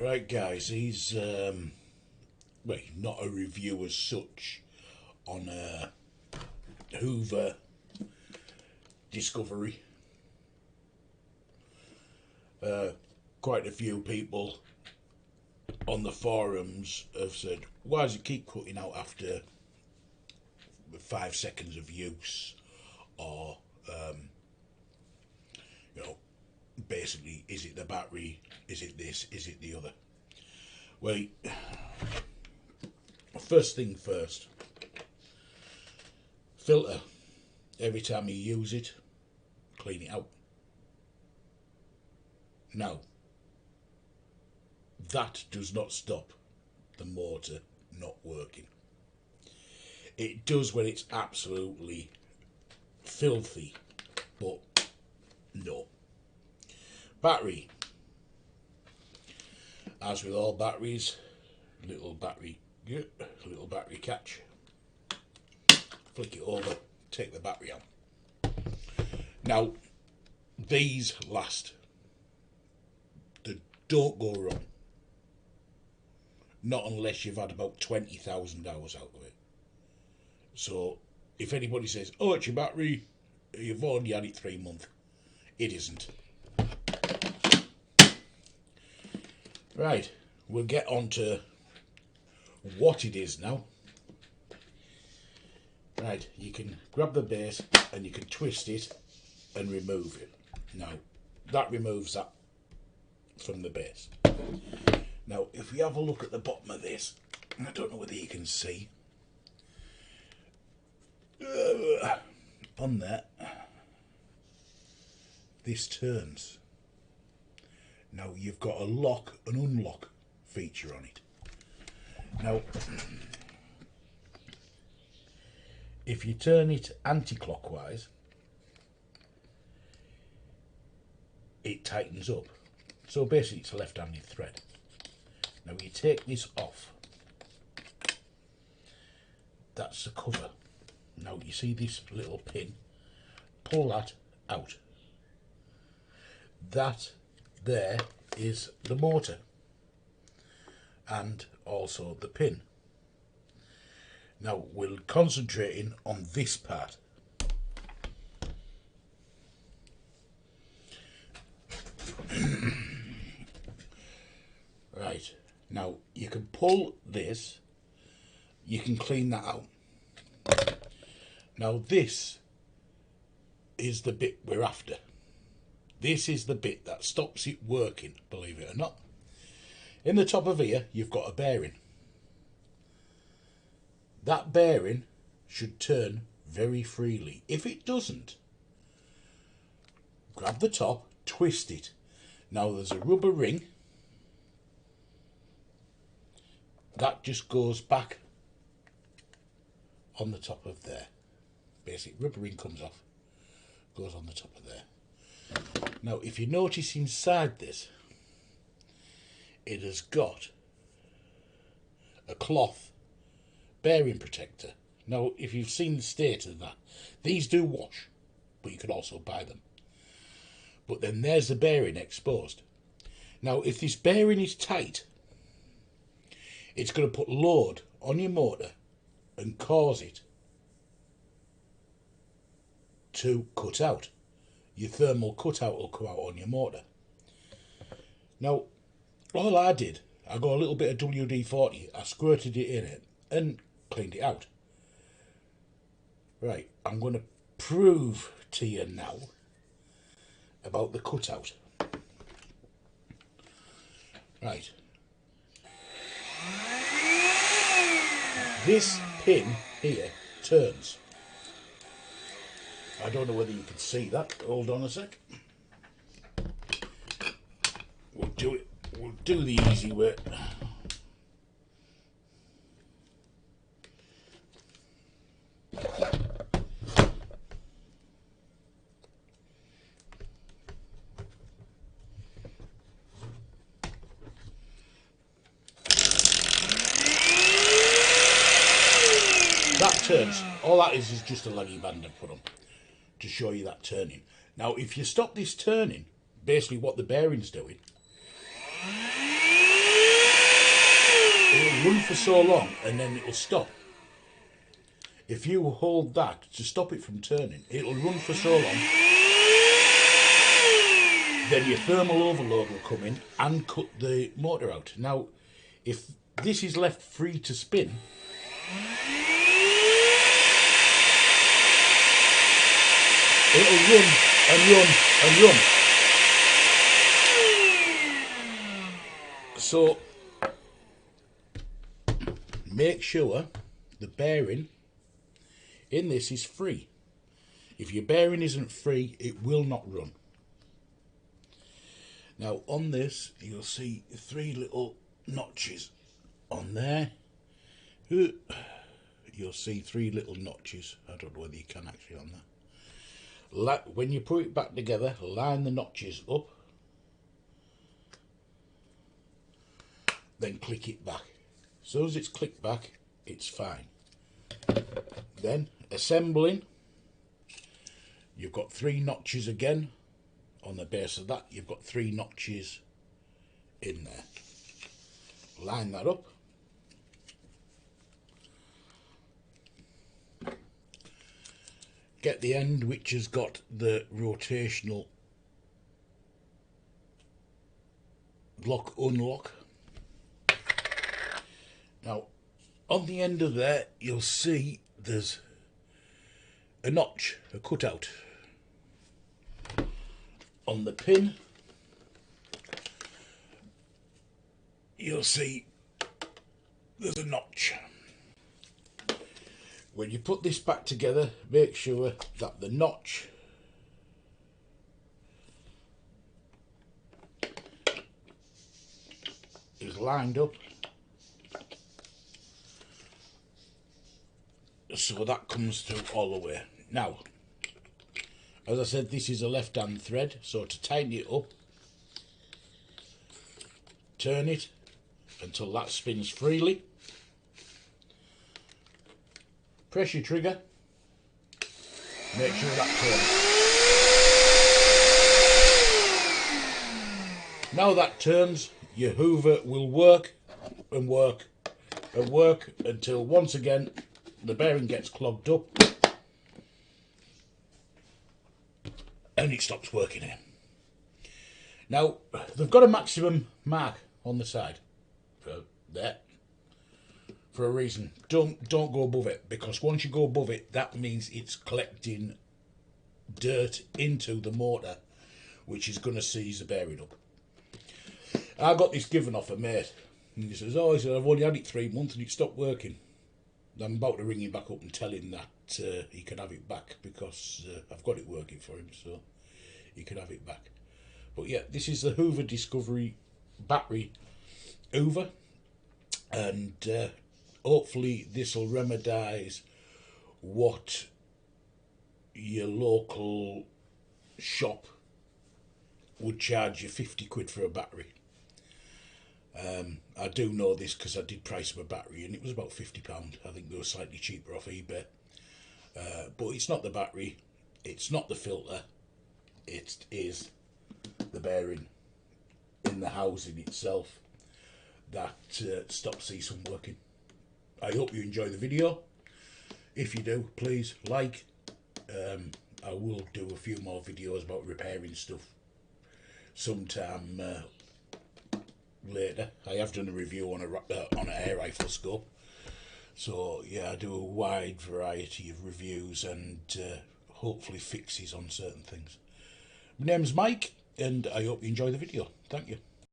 Right guys, he's well, not a review as such on a Hoover Discovery. Quite a few people on the forums have said, why does it keep cutting out after 5 seconds of use? Or you know, basically, is it the battery, is it this, is it the other? Well, first thing first, filter. Every time you use it, clean it out. Now, that does not stop the motor not working. It does when it's absolutely filthy, but no. Battery. As with all batteries, little battery catch. Flick it over, take the battery out. Now, these last. They don't go wrong. Not unless you've had about 20,000 hours out of it. So, if anybody says, oh, it's your battery, you've only had it 3 months, it isn't. Right, we'll get on to what it is now. Right, you can grab the base and you can twist it and remove it. Now, that removes that from the base. Now, if we have a look at the bottom of this, I don't know whether you can see, on there, this turns. Now, you've got a lock and unlock feature on it. Now, if you turn it anti-clockwise, it tightens up. So basically it's a left-handed thread. Now you take this off. That's the cover. Now you see this little pin. Pull that out. That there is the motor. And also the pin. Now we're concentrating on this part. Right, now you can pull this, you can clean that out. Now this is the bit we're after. This is the bit that stops it working, believe it or not. In the top of here, you've got a bearing. That bearing should turn very freely. If it doesn't, grab the top, twist it. Now there's a rubber ring. That just goes back on the top of there. Basic rubber ring comes off, goes on the top of there. Now if you notice inside this, it has got a cloth bearing protector. Now if you've seen the state of that, these do wash, but you can also buy them. But then there's the bearing exposed. Now if this bearing is tight, it's going to put load on your motor and cause it to cut out. Your thermal cutout will come out on your motor. Now, all I did, I got a little bit of WD-40, I squirted it in it and cleaned it out. Right, I'm going to prove to you now about the cutout. Right. This pin here turns. I don't know whether you can see that. Hold on a sec. We'll do it. We'll do the easy way. That turns. All that is just a leggy band I put on to show you that turning. Now, if you stop this turning, basically what the bearing's doing, It'll run for so long and then it'll stop. If you hold that to stop it from turning, it'll run for so long. Then your thermal overload will come in and cut the motor out. Now, if this is left free to spin, it'll run and run and run. So, make sure the bearing in this is free. If your bearing isn't free, it will not run. Now on this, you'll see 3 little notches on there. You'll see 3 little notches. I don't know whether you can actually on that. When you put it back together, line the notches up, then click it back. As soon as it's clicked back, it's fine. Then assembling, you've got 3 notches again on the base of that. You've got 3 notches in there. Line that up. Get the end which has got the rotational lock unlock. Now on the end of there you'll see there's a notch, a cutout. On the pin you'll see there's a notch. When you put this back together, make sure that the notch is lined up so that comes through all the way. Now, as I said, this is a left-hand thread, so to tighten it up, turn it until that spins freely. Press your trigger, make sure that turns. Now that turns, your hoover will work and work and work until once again the bearing gets clogged up and it stops working here. Now they've got a maximum mark on the side for there, for a reason. Don't go above it, because once you go above it, that means it's collecting dirt into the motor, which is going to seize the bearing up. I got this given off a mate, and he says, "Oh," he said, "I've only had it 3 months and it stopped working." I'm about to ring him back up and tell him that he can have it back, because I've got it working for him, so he can have it back. But yeah, this is the Hoover Discovery battery hoover, and hopefully this will remedize what your local shop would charge you 50 quid for a battery. I do know this because I did price of a battery and it was about £50. I think they were slightly cheaper off eBay. But it's not the battery, it's not the filter, it is the bearing in the housing itself that stops these from working. I hope you enjoy the video. If you do, please like. I will do a few more videos about repairing stuff sometime later. I have done a review on an air rifle scope, so yeah, I do a wide variety of reviews and hopefully fixes on certain things. My name's Mike and I hope you enjoy the video. Thank you.